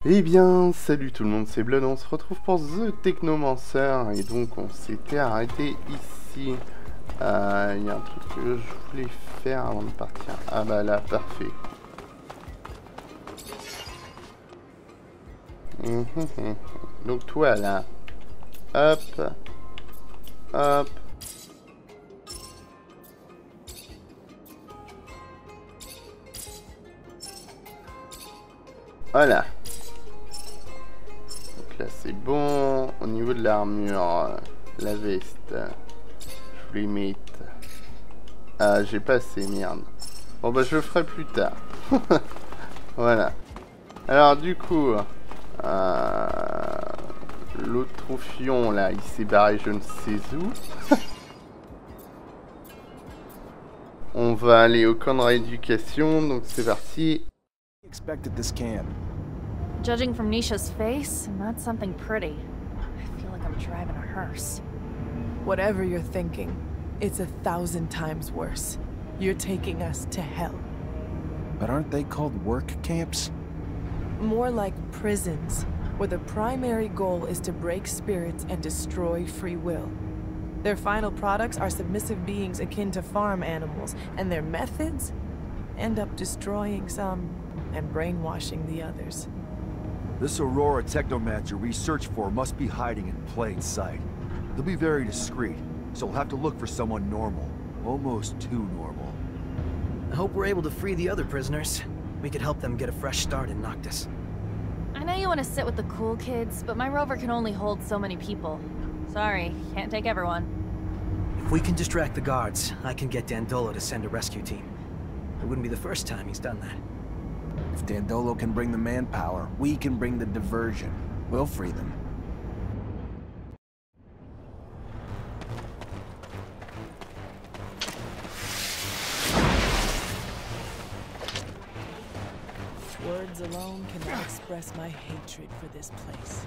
Eh bien, salut tout le monde, c'est Blood, on se retrouve pour The Technomancer, et donc on s'était arrêté ici. Il y a un truc que je voulais faire avant de partir. Ah bah là, parfait. Donc toi là, hop, hop. Voilà. Donc là c'est bon. Au niveau de l'armure, la veste, je voulais mettre. Ah, j'ai pas assez, merde. Bon bah je le ferai plus tard. Voilà. Alors du coup, l'autre troufion là, il s'est barré je ne sais où. On va aller au camp de rééducation, donc c'est parti. Expected this camp. Judging from Nisha's face, not something pretty. I feel like I'm driving a hearse. Whatever you're thinking, it's 1,000 times worse. You're taking us to hell. But aren't they called work camps? More like prisons, where the primary goal is to break spirits and destroy free will. Their final products are submissive beings akin to farm animals, and their methods end up destroying some and brainwashing the others. This Aurora Technomancer we search for must be hiding in plain sight. They'll be very discreet, so we'll have to look for someone normal. Almost too normal. I hope we're able to free the other prisoners. We could help them get a fresh start in Noctis. I know you want to sit with the cool kids, but my rover can only hold so many people. Sorry, can't take everyone. If we can distract the guards, I can get Dandolo to send a rescue team. It wouldn't be the first time he's done that. If Dandolo can bring the manpower, we can bring the diversion. We'll free them. Words alone cannot express my hatred for this place.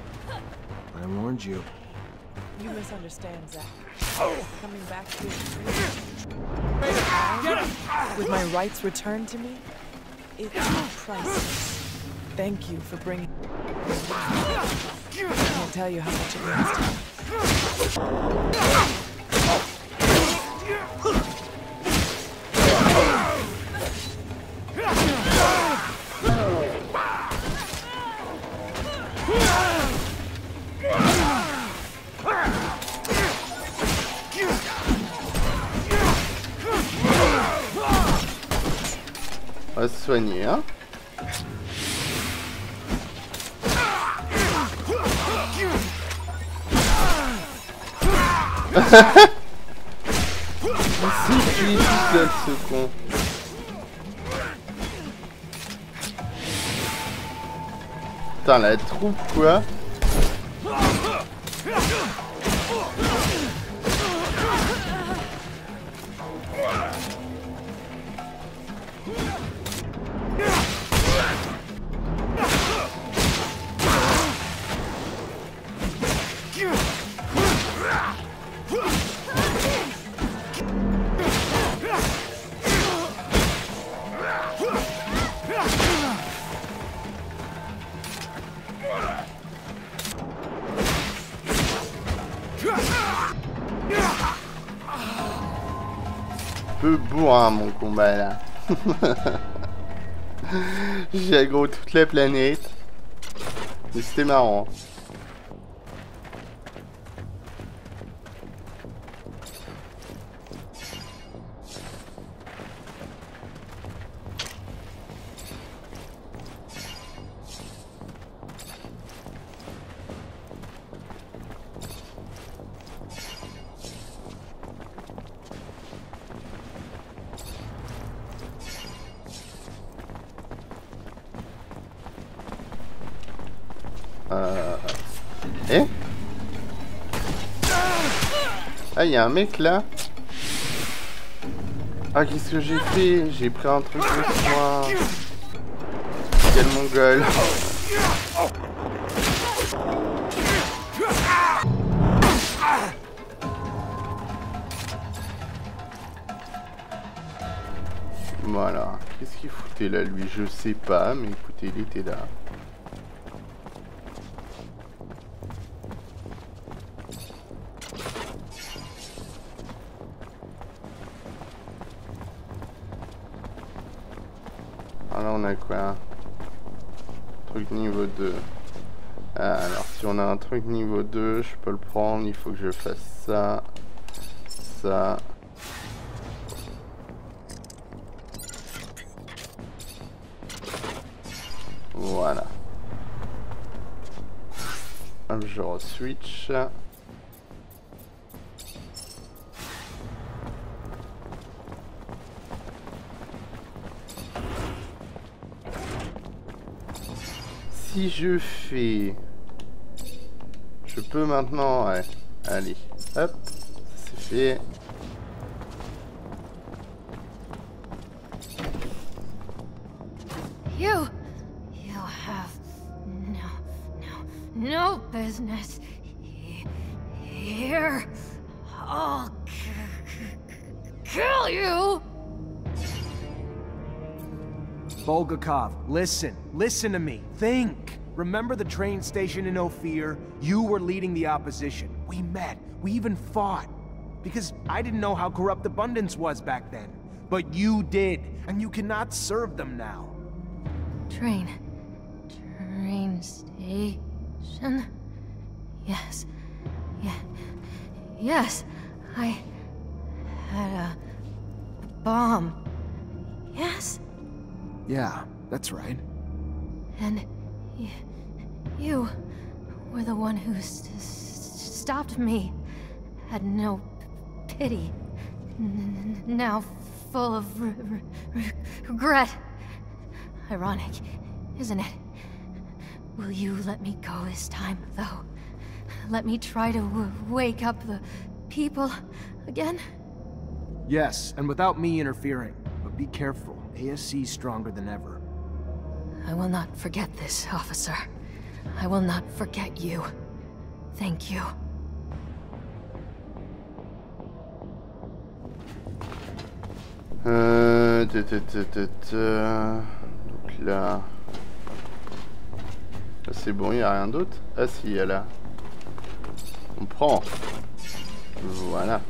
I warned you. You misunderstand, Zach. Coming back here with my rights returned to me, it's priceless. Thank you for bringing. I can't tell you how much it means to me. On va se soigner, hein. C'est qui est tout seul, ce con. Putain, la troupe, quoi. Peu bourrin mon combat là. J'ai aggro toute la planète. Mais c'était marrant. Eh? Ah, il y a un mec là. Ah, qu'est-ce que j'ai fait? J'ai pris un truc le soin. Quel mongol. Voilà. Qu'est-ce qu'il foutait là, lui? Je sais pas, mais écoutez, il était là. Alors on a quoi? Truc niveau 2. Alors si on a un truc niveau 2, je peux le prendre. Il faut que je fasse ça. Ça. Voilà. Hop, je re-switch. Si je fais... Je peux maintenant... Ouais. Allez. Hop. C'est fait. You have no business here. I'll kill you. Bulgakov, listen to me. Think. Remember the train station in Ophir? You were leading the opposition. We met. We even fought. Because I didn't know how corrupt Abundance was back then. But you did, and you cannot serve them now. Train station? Yes. Yes. I had a bomb. Yes? Yeah, that's right. And you were the one who stopped me. Had no pity. Now full of regret. Ironic, isn't it? Will you let me go this time, though? Let me try to wake up the people again? Yes, and without me interfering. But be careful. ASC's stronger than ever. I will not forget this, officer. I will not forget you. Thank you. Donc là... C'est bon, il n'y a rien d'autre? Ah si, il y a là. On prend. Voilà.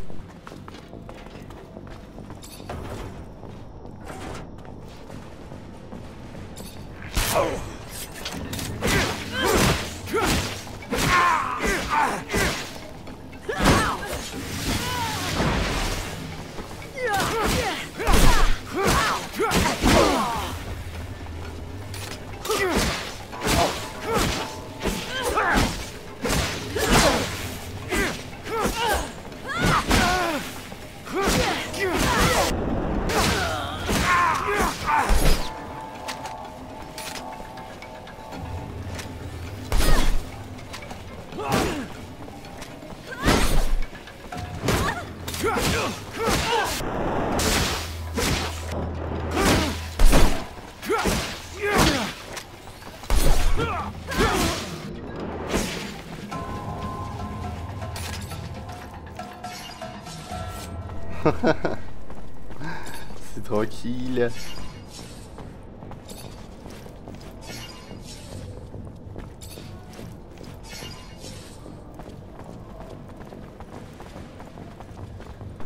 C'est tranquille.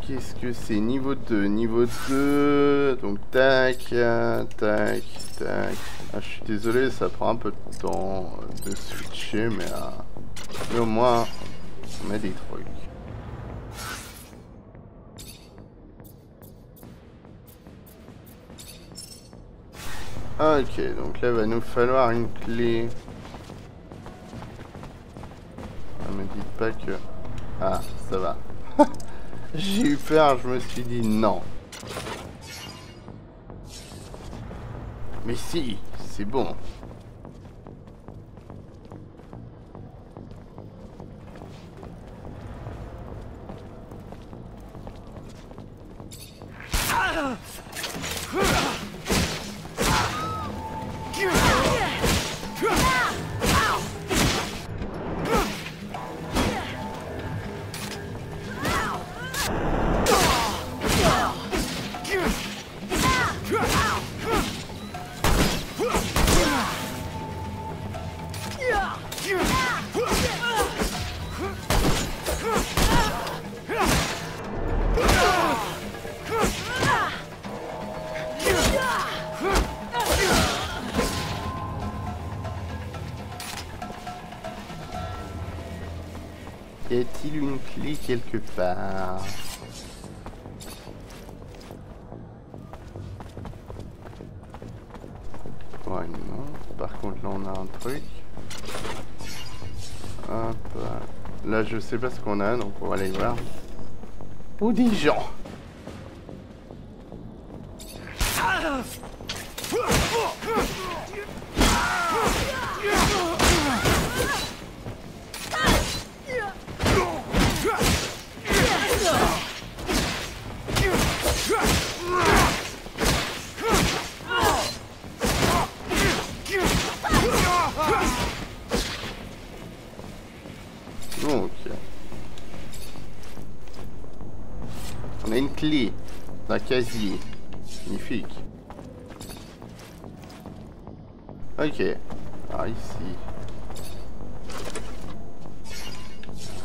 Qu'est-ce que c'est? Niveau 2. Niveau 2. Donc tac, tac, tac. Ah, je suis désolé, ça prend un peu de temps de switcher, mais au moins on met des trucs. Ok, donc là il va nous falloir une clé. Ne me dites pas que... Ah, ça va. J'ai eu peur, je me suis dit non. Mais si, c'est bon. Y a-t-il une clé quelque part? Ouais, non. Par contre, là, on a un truc. Hop. Là, je sais pas ce qu'on a, donc on va aller voir. Ou des gens. Ok. On a une clé d'un casier. Magnifique. Ok. Alors ici.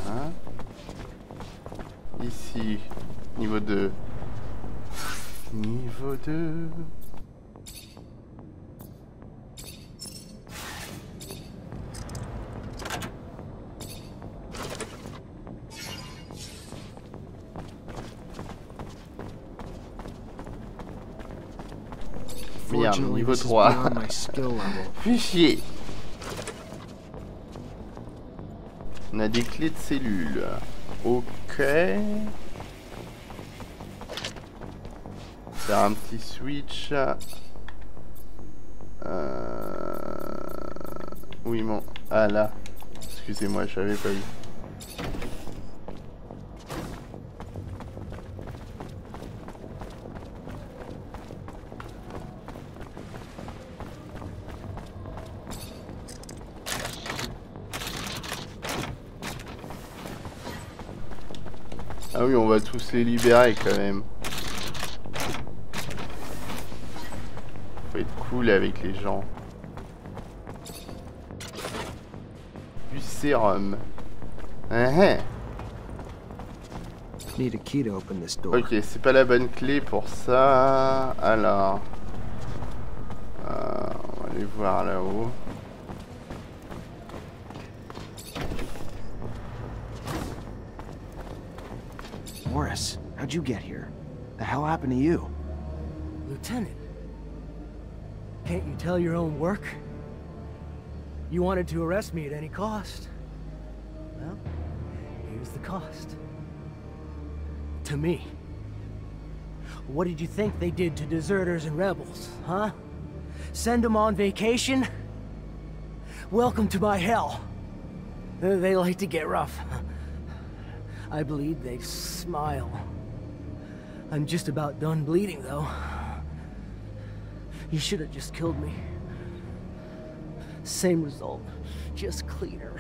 Hein. Ici. Niveau 2. Niveau 2. Merde, niveau 3. Fichier. On a des clés de cellules. Ok. Faire un petit switch. Oui, mon... Ah là. Excusez-moi, je n'avais pas vu. Ah oui, on va tous les libérer quand même. Faut être cool avec les gens. Du sérum. Need a key to open this door. Ok, c'est pas la bonne clé pour ça. Alors, on va aller voir là-haut. Morris, how'd you get here? The hell happened to you? Lieutenant, can't you tell your own work? You wanted to arrest me at any cost. Well, here's the cost. To me. What did you think they did to deserters and rebels, huh? Send them on vacation? Welcome to my hell. They like to get rough. I bleed, they smile. I'm just about done bleeding, though. You should have just killed me. Same result, just cleaner.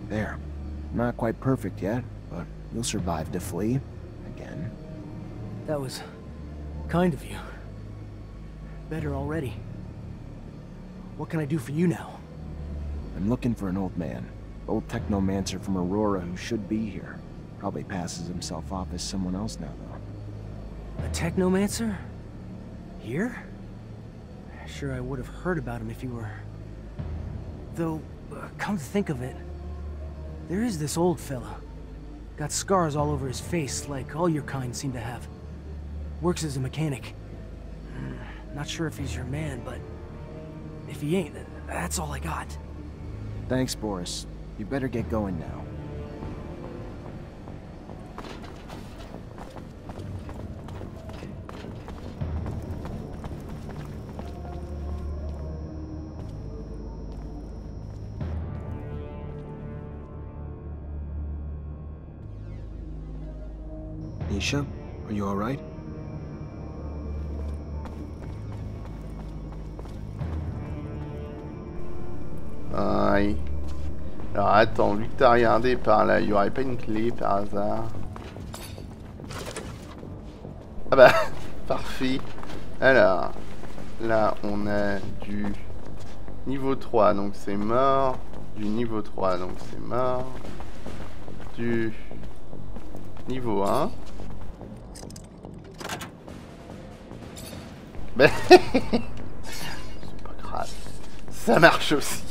There. Not quite perfect yet, but you'll survive to flee. Again. That was kind of you. Better already. What can I do for you now? I'm looking for an old man. Old Technomancer from Aurora who should be here. Probably passes himself off as someone else now, though. A Technomancer? Here? Sure, I would have heard about him if you were... Though, come to think of it, there is this old fella. Got scars all over his face, like all your kind seem to have. Works as a mechanic. Not sure if he's your man, but... if he ain't, that's all I got. Thanks, Boris. You better get going now. Nisha, are you all right? Aïe. Alors attends, vu que t'as regardé par là, il y aurait pas une clé par hasard? Ah bah, parfait. Alors, là on a du niveau 3, donc c'est mort. Du niveau 3, donc c'est mort. Du niveau 1. Ben, c'est pas grave. Ça marche aussi.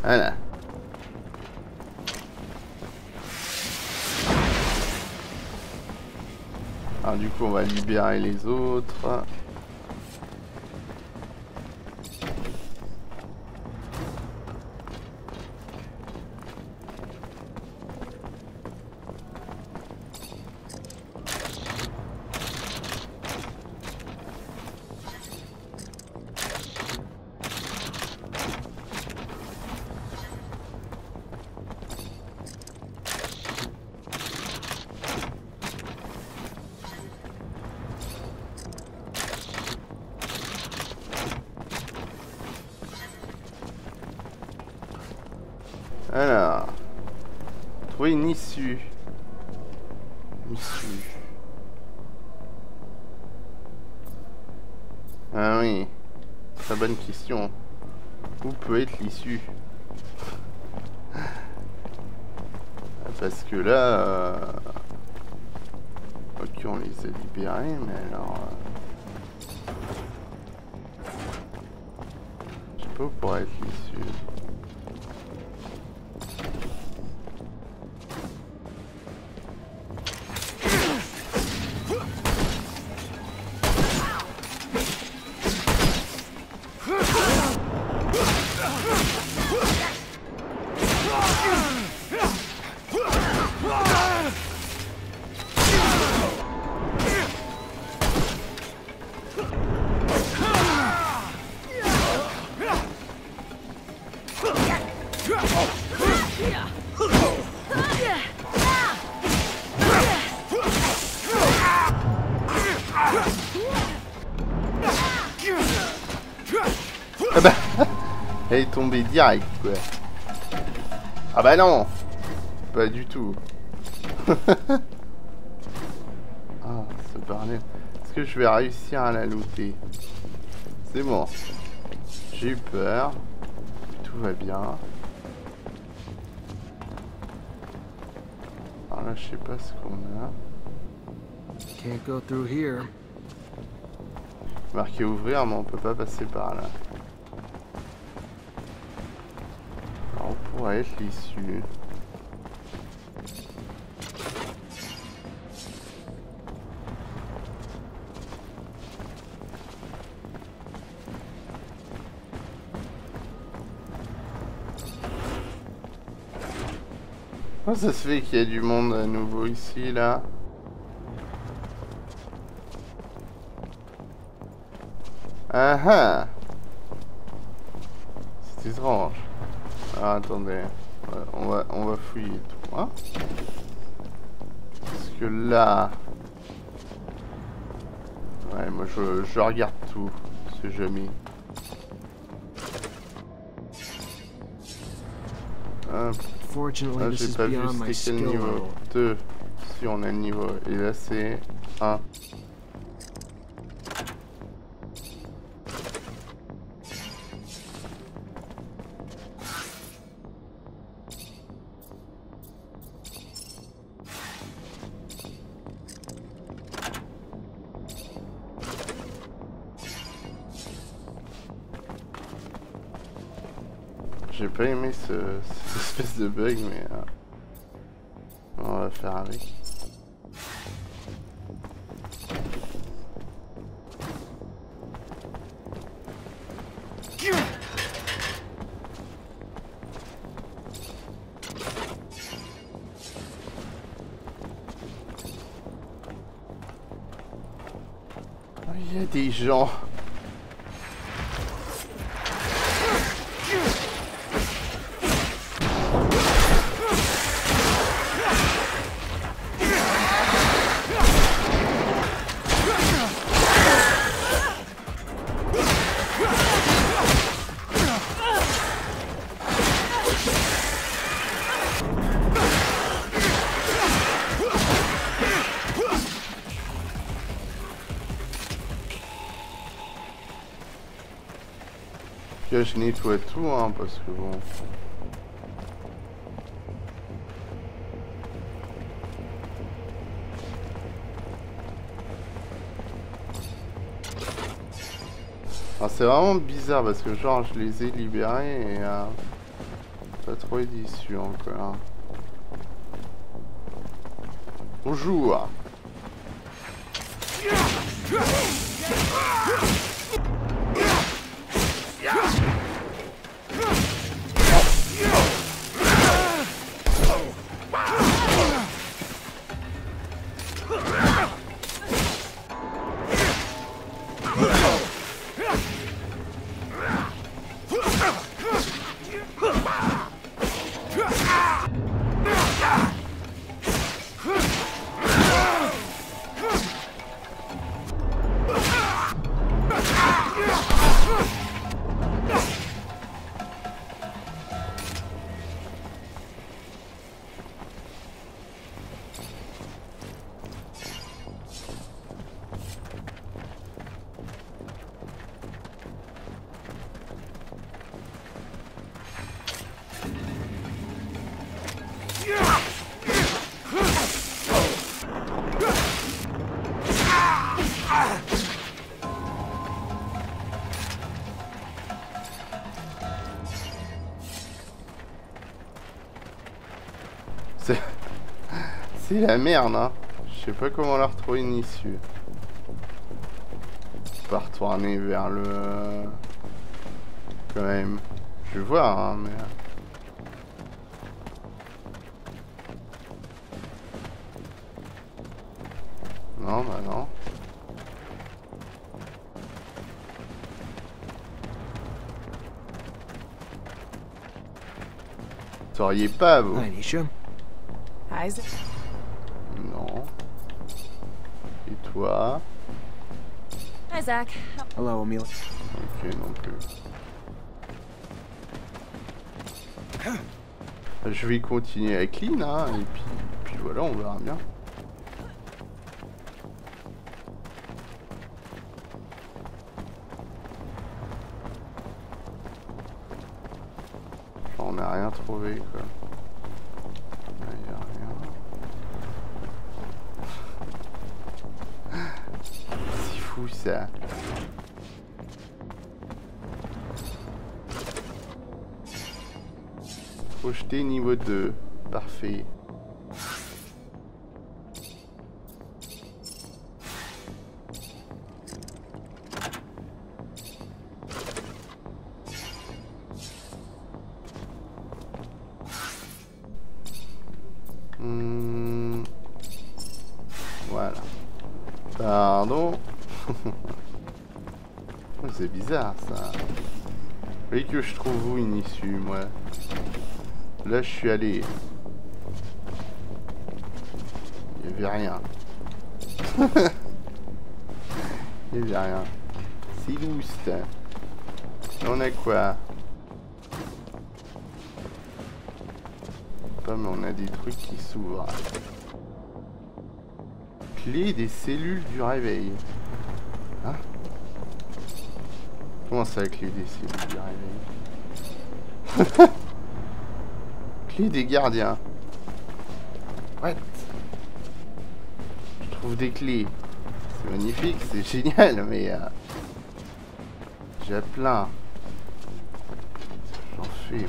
Voilà. Alors du coup on va libérer les autres. Alors, trouver une issue. Ah oui, très bonne question. Où peut être l'issue? Parce que là, ok, on les a libérés, mais alors, je sais pas où pourrait être l'issue. Ah bah, elle est tombée direct quoi. Ah bah non, pas du tout. Ah, ce bordel. Est-ce que je vais réussir à la looter? C'est bon. J'ai eu peur. Tout va bien. Alors là, je sais pas ce qu'on a. Can't go through here. Marqué ouvrir, mais on peut pas passer par là. Alors, on pourrait être l'issue. Comment ça se fait qu'il y a du monde à nouveau ici, là? Ah ah! C'est étrange. Ah, attendez. Ouais, on va fouiller tout. Hein? Parce que là... Ouais, moi je regarde tout. C'est jamais. Hop. Là, j'ai pas vu c'était quel niveau. 2. Si on a le niveau. Et là c'est 1. J'ai pas aimé cette espèce de bug, mais on va faire avec. Il y a des gens. Là, je nettoie tout, hein, parce que bon... Alors c'est vraiment bizarre parce que genre je les ai libérés et... Pas trop déçu encore. Bonjour. C'est la merde, hein. Je sais pas comment leur retrouver une issue. Pas retourner vers le... Quand même. Je vais voir, hein, mais... Non, bah non. Vous sauriez pas, vous? Isaac. Non. Et toi? Hi, Zach. Hello, Amelia. Ok, non plus. Je vais continuer avec Lynn, hein, et puis voilà, on verra bien. On n'a rien trouvé, quoi. Il n'y a rien. C'est fou, ça. Projeté niveau 2. Parfait. Voilà. Pardon. C'est bizarre, ça. Vous voyez que je trouve où une issue, moi? Là, je suis allé. Il n'y avait rien. Il n'y avait rien. C'est louste. On a quoi? Pas, mais on a des trucs qui s'ouvrent. Clé des cellules du réveil. Hein? Comment ça, la clé des cellules du réveil? Clé des gardiens. What? Je trouve des clés. C'est magnifique, c'est génial, mais... j'ai plein. J'en fais, moi.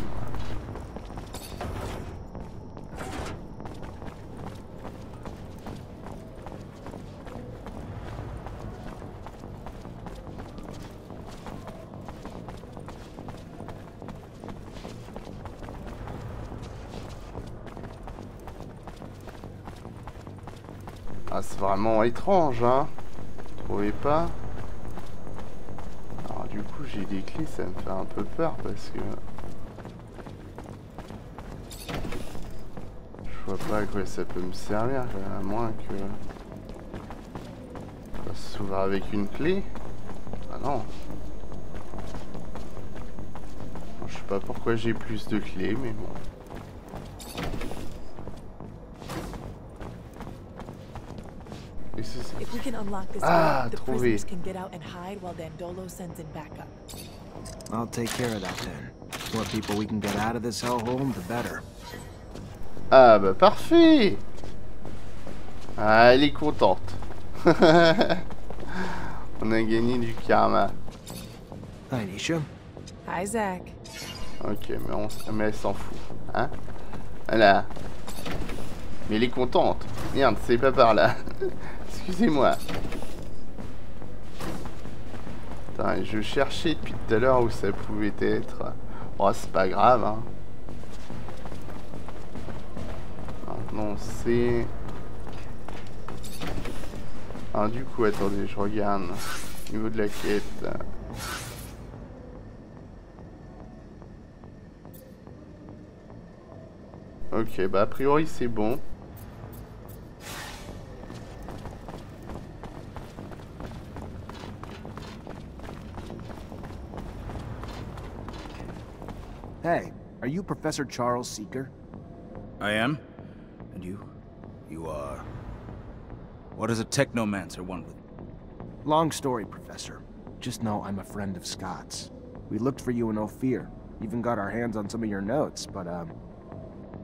Ah, c'est vraiment étrange, hein? Vous trouvez pas? Alors du coup j'ai des clés, ça me fait un peu peur parce que... je vois pas à quoi ça peut me servir, à moins que... ça s'ouvre avec une clé. Ah non. Je sais pas pourquoi j'ai plus de clés, mais bon. If we can unlock this door, the prisoners can get out and hide while Dandolo sends in backup. I'll take care of that then. The more people we can get out of this hellhole, the better. Ah bah parfait. Ah, elle est contente. On a gagné du karma. Hi, Nisha. Hi, Zach. Ok, mais elle s'en fout. Hein? Voilà. Mais elle est contente. Merde, c'est pas par là. Excusez-moi. Attends, je cherchais depuis tout à l'heure où ça pouvait être. Oh, c'est pas grave, hein. Maintenant, c'est... Ah, du coup, attendez, je regarde. Au niveau de la quête... Ok, bah a priori c'est bon. Hey, are you Professor Charles Seeker? I am. And you? You are... What does a Technomancer want with... Long story, Professor. Just know I'm a friend of Scott's. We looked for you in Ophir. Even got our hands on some of your notes, but,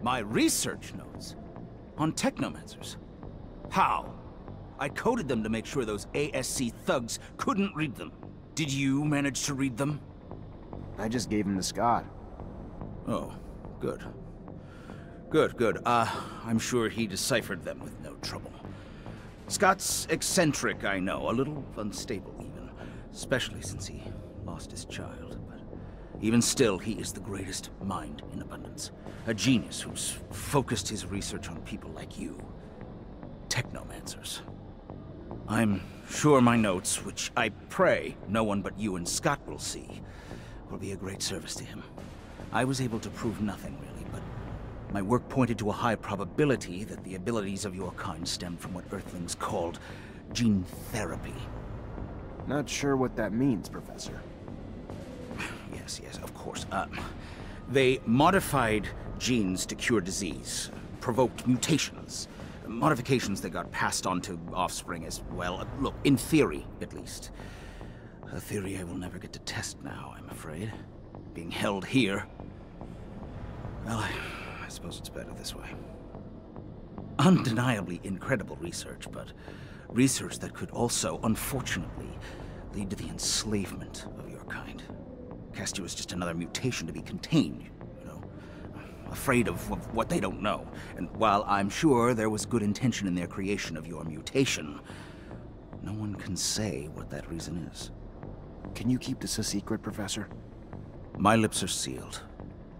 My research notes? On Technomancers? How? I coded them to make sure those ASC thugs couldn't read them. Did you manage to read them? I just gave him to Scott. Oh, good. Good. I'm sure he deciphered them with no trouble. Scott's eccentric, I know, a little unstable even, especially since he lost his child, but even still, he is the greatest mind in abundance. A genius who's focused his research on people like you. Technomancers. I'm sure my notes, which I pray no one but you and Scott will see, will be a great service to him. I was able to prove nothing, really, but my work pointed to a high probability that the abilities of your kind stem from what Earthlings called gene therapy. Not sure what that means, Professor. Yes, of course. They modified genes to cure disease, provoked mutations, modifications that got passed on to offspring as well. Look, in theory, at least. A theory I will never get to test now, I'm afraid. Being held here. Well, I suppose it's better this way. Undeniably incredible research, but research that could also, unfortunately, lead to the enslavement of your kind. Cast you as just another mutation to be contained, you know? Afraid of what they don't know. And while I'm sure there was good intention in their creation of your mutation, no one can say what that reason is. Can you keep this a secret, Professor? My lips are sealed,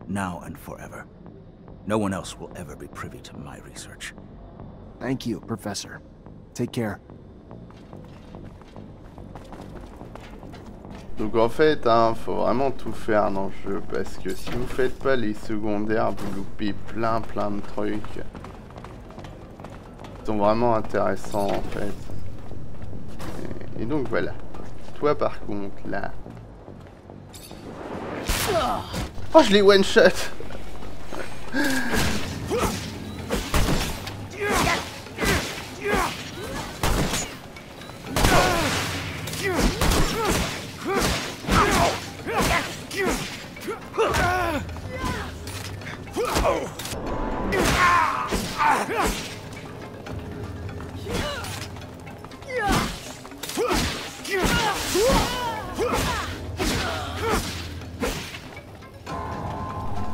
now and forever. No one else will ever be privy to my research. Thank you, Professor. Take care. Donc en fait, hein, faut vraiment tout faire dans le jeu, parce que si vous faites pas les secondaires, vous loupez plein de trucs. Ils sont vraiment intéressants en fait. Et donc voilà. Toi par contre, là... Oh, je l'ai one-shot.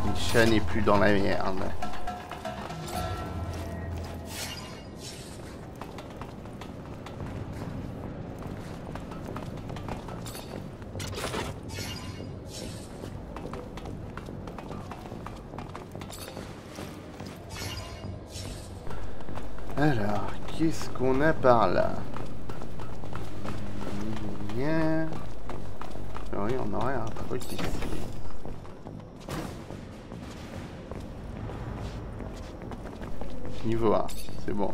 Le chat n'est plus dans la merde. Alors, qu'est-ce qu'on a par là? Bien. Oui, on aurait un truc ici. Niveau 1, c'est bon.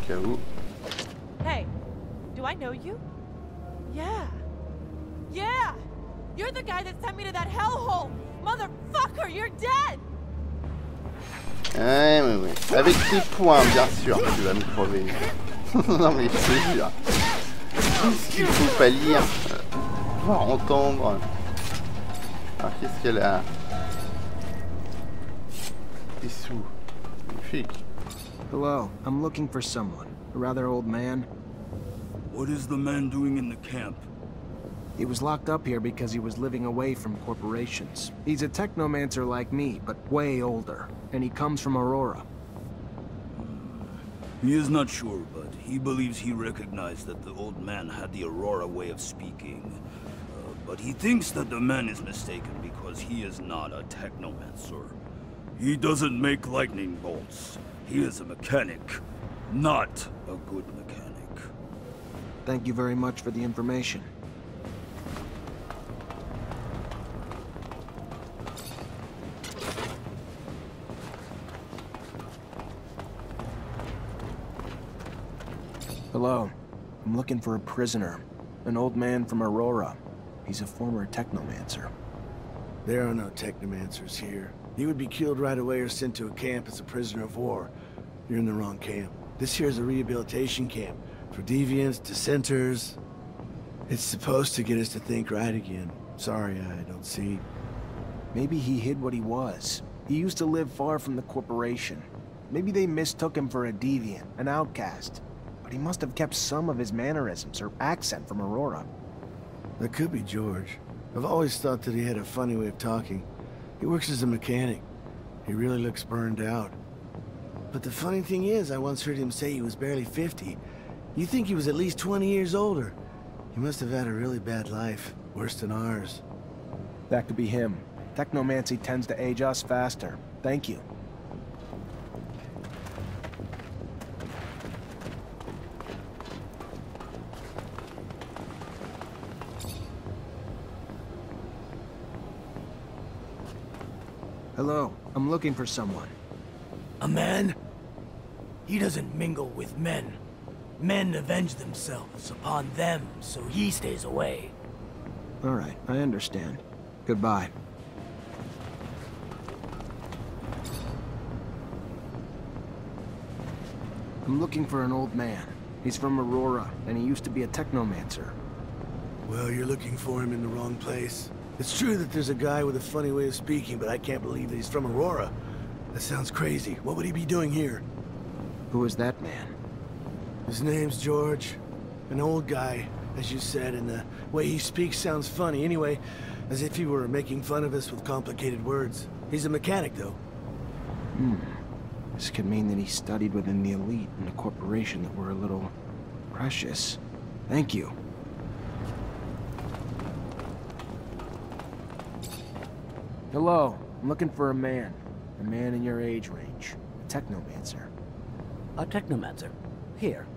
cas où. Hey, do I know you? Yeah. Yeah! You're the guy that sent me to that hellhole! Motherfucker, you're dead! Oui. Avec tes points, bien sûr, tu vas me crever. Non mais je te jure. Qu'est-ce qu'il faut pas lire, pouvoir entendre. Alors qu'est-ce qu'elle a? Des sous. Magnifique. Hello, I'm looking for someone. A rather old man. What is the man doing in the camp? He was locked up here because he was living away from corporations. He's a technomancer like me, but way older. And he comes from Aurora. He is not sure, but he believes he recognized that the old man had the Aurora way of speaking. But he thinks that the man is mistaken because he is not a technomancer. He doesn't make lightning bolts. He is a mechanic, not a good mechanic. Thank you very much for the information. Hello. I'm looking for a prisoner. An old man from Aurora. He's a former technomancer. There are no technomancers here. He would be killed right away or sent to a camp as a prisoner of war. You're in the wrong camp. This here is a rehabilitation camp for deviants, dissenters. It's supposed to get us to think right again. Sorry, I don't see. Maybe he hid what he was. He used to live far from the corporation. Maybe they mistook him for a deviant, an outcast. But he must have kept some of his mannerisms or accent from Aurora. That could be George. I've always thought that he had a funny way of talking. He works as a mechanic. He really looks burned out. But the funny thing is, I once heard him say he was barely 50. You think he was at least 20 years older. He must have had a really bad life, worse than ours. That could be him. Technomancy tends to age us faster. Thank you. Hello, I'm looking for someone. A man? He doesn't mingle with men. Men avenge themselves upon them, so he stays away. All right, I understand. Goodbye. I'm looking for an old man. He's from Aurora, and he used to be a technomancer. Well, you're looking for him in the wrong place. It's true that there's a guy with a funny way of speaking, but I can't believe that he's from Aurora. That sounds crazy. What would he be doing here? Who is that man? His name's George. An old guy, as you said, and the way he speaks sounds funny. Anyway, as if he were making fun of us with complicated words. He's a mechanic, though. This could mean that he studied within the elite in a corporation that were a little precious. Thank you. Hello, I'm looking for a man. A man in your age range. A technomancer. A technomancer? Here?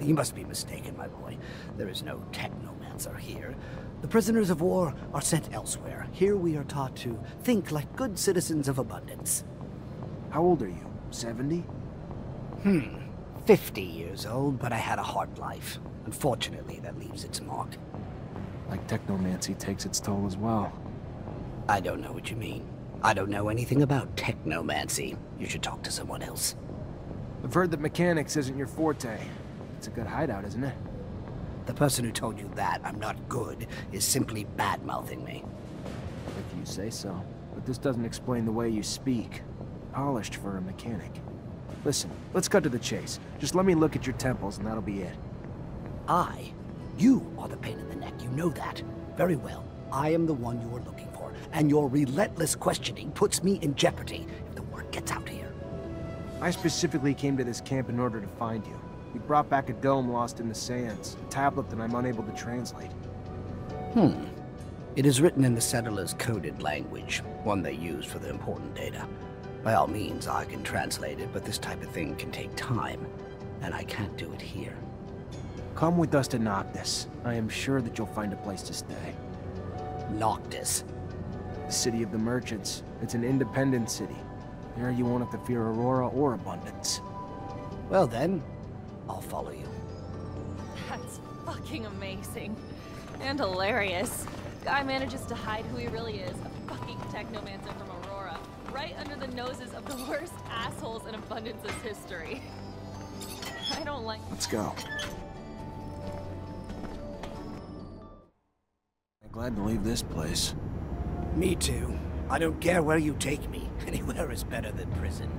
You must be mistaken, my boy. There is no technomancer here. The prisoners of war are sent elsewhere. Here we are taught to think like good citizens of abundance. How old are you? 70? 50 years old, but I had a hard life. Unfortunately, that leaves its mark. Like technomancy takes its toll as well. I don't know what you mean. I don't know anything about technomancy. You should talk to someone else. I've heard that mechanics isn't your forte. It's a good hideout, isn't it? The person who told you that I'm not good is simply bad-mouthing me. If you say so. But this doesn't explain the way you speak. Polished for a mechanic. Listen, let's cut to the chase. Just let me look at your temples and that'll be it. You are the pain in the neck, you know that. Very well. I am the one you are looking for, and your relentless questioning puts me in jeopardy if the word gets out here. I specifically came to this camp in order to find you. You brought back a dome lost in the sands, a tablet that I'm unable to translate. It is written in the settlers' coded language, one they use for the important data. By all means, I can translate it, but this type of thing can take time, and I can't do it here. Come with us to Noctis. I am sure that you'll find a place to stay. Noctis? The city of the merchants. It's an independent city. There you won't have to fear Aurora or abundance. Well then, I'll follow you. That's fucking amazing. And hilarious. Guy manages to hide who he really is, a fucking Technomancer from Aurora, right under the noses of the worst assholes in Abundance's history. I don't like... Let's go. I'm glad to leave this place. Me too. I don't care where you take me. Anywhere is better than prison.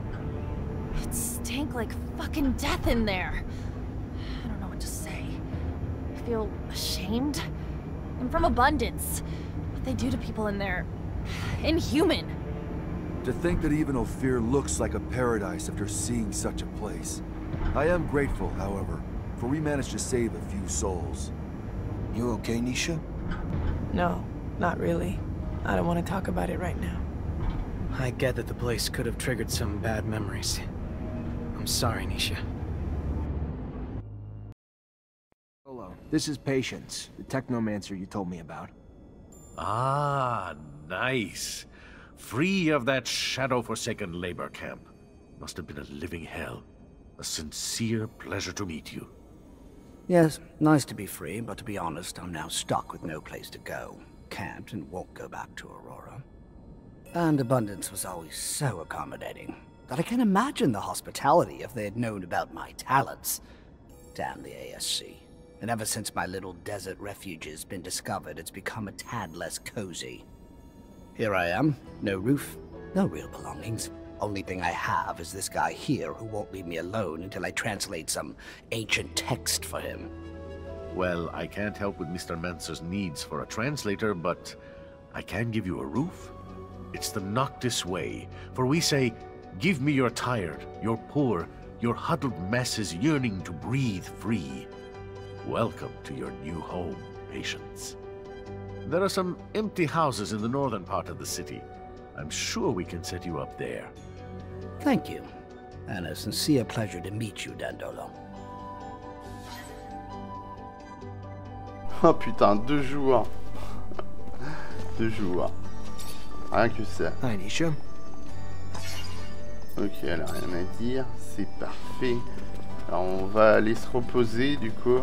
It stank like fucking death in there. I don't know what to say. I feel ashamed. I'm from Abundance. What they do to people in there... inhuman. To think that even Ophir looks like a paradise after seeing such a place. I am grateful, however, for we managed to save a few souls. You okay, Nisha? No, not really. I don't want to talk about it right now. I get that the place could have triggered some bad memories. I'm sorry, Nisha. Hello, this is Patience, the Technomancer you told me about. Ah, nice. Free of that shadow-forsaken labor camp. Must have been a living hell. A sincere pleasure to meet you. Yes, nice to be free, but to be honest, I'm now stuck with no place to go. Can't and won't go back to Aurora. And Abundance was always so accommodating that I can't imagine the hospitality if they had known about my talents. Damn the ASC. And ever since my little desert refuge has been discovered, it's become a tad less cozy. Here I am, no roof, no real belongings. Only thing I have is this guy here who won't leave me alone until I translate some ancient text for him. Well, I can't help with Mr. Mancer's needs for a translator, but I can give you a roof. It's the Noctis way, for we say, give me your tired, your poor, your huddled masses yearning to breathe free. Welcome to your new home, Patience. There are some empty houses in the northern part of the city. I'm sure we can set you up there. Thank you, and a sincere pleasure to meet you, Dandolo. Oh putain, 2 jours. 2 jours. Rien que ça. Hi, Nisha. Ok, elle a rien à dire. C'est parfait. Alors on va aller se reposer du coup.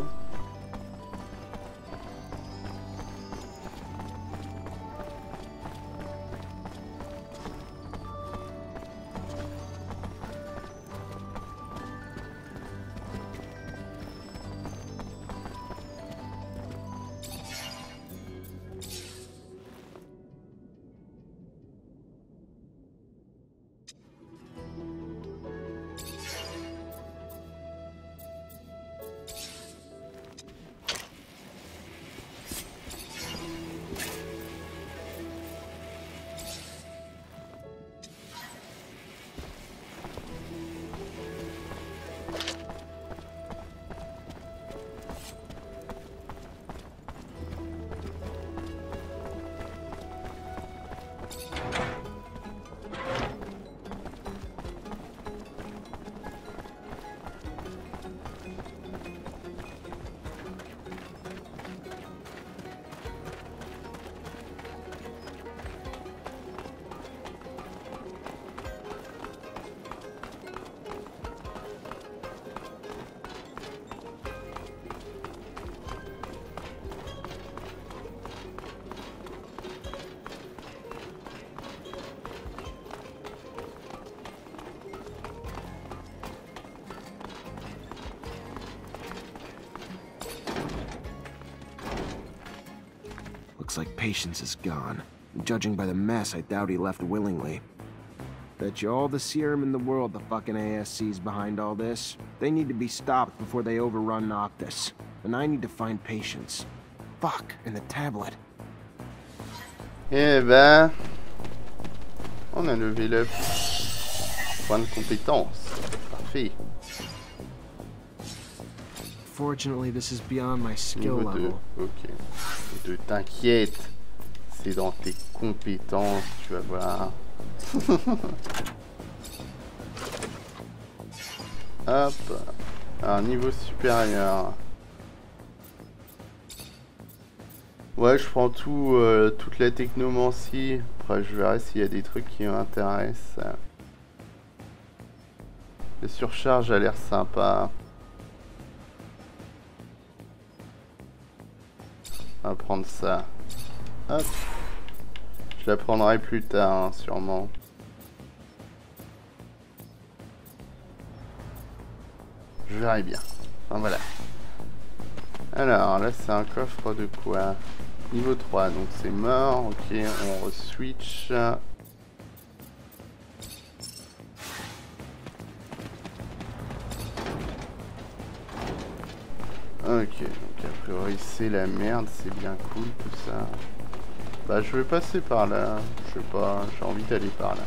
Looks like Patience is gone. Judging by the mess, I doubt he left willingly. Bet you all the serum in the world the fucking ASC's behind all this. They need to be stopped before they overrun Noctis. And I need to find Patience. Fuck, and the tablet. Eh ben... On a levé le point de compétence. Parfait. Fortunately, this is beyond my skill Niveau 2, level. ok. Ne t'inquiète, c'est dans tes compétences, tu vas voir. Hop. Alors, niveau supérieur. Ouais, je prends tout, toute la technomancie. Après, je verrai s'il y a des trucs qui m'intéressent. La surcharge a l'air sympa. On va prendre ça. Hop. Je la prendrai plus tard, hein, sûrement. Je verrai bien. Enfin, voilà. Alors, là, c'est un coffre de quoi? Niveau 3, donc c'est mort. Ok, on re-switch. Ok, donc a priori c'est la merde, c'est bien cool tout ça. Bah je vais passer par là, je sais pas, j'ai envie d'aller par là.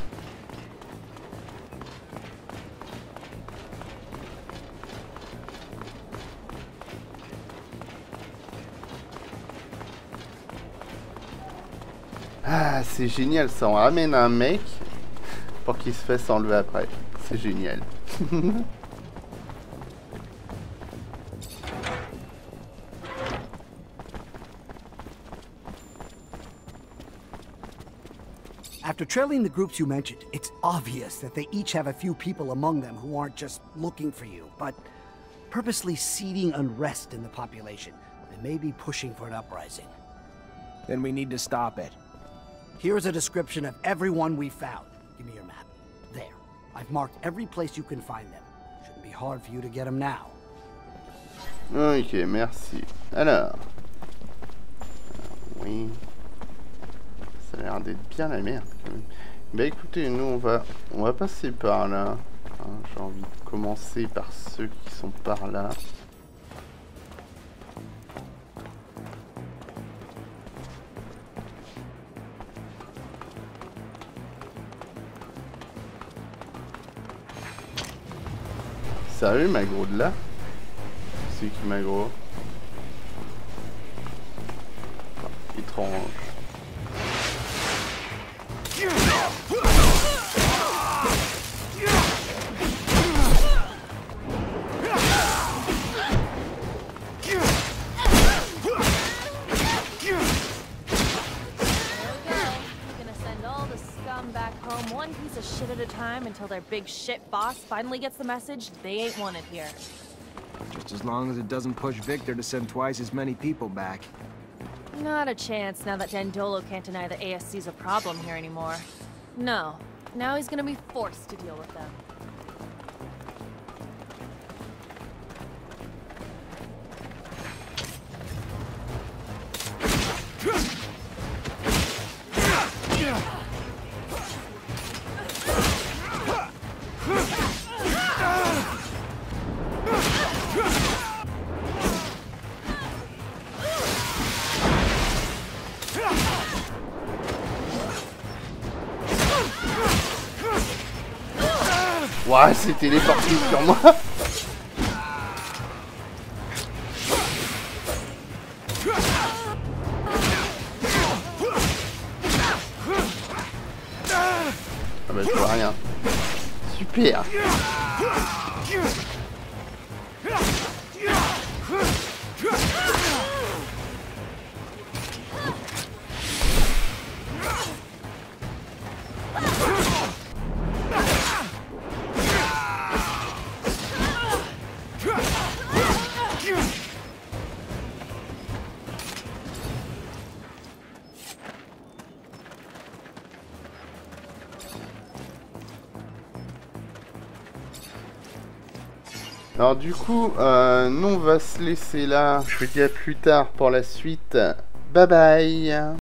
Ah c'est génial ça, on ramène un mec pour qu'il se fasse enlever après, c'est génial. After trailing the groups you mentioned, it's obvious that they each have a few people among them who aren't just looking for you, but purposely seeding unrest in the population. They may be pushing for an uprising. Then we need to stop it. Here's a description of everyone we found. Give me your map. There. I've marked every place you can find them. Shouldn't be hard for you to get them now. Ok, merci. Alors oui. Ça a l'air d'être bien la merde quand même. Bah écoutez, nous on va passer par là. Hein, j'ai envie de commencer par ceux qui sont par là. Sérieux, Magro de là? C'est qui Magro? Étrange. One piece of shit at a time until their big shit boss finally gets the message they ain't wanted here. Just as long as it doesn't push Victor to send twice as many people back. Not a chance now that Dandolo can't deny that ASC's a problem here anymore. No. Now he's gonna be forced to deal with them. Ouais, c'est téléporté sur moi. Ah bah je vois rien. Super. Alors du coup, nous on va se laisser là. Je vous dis à plus tard pour la suite. Bye bye.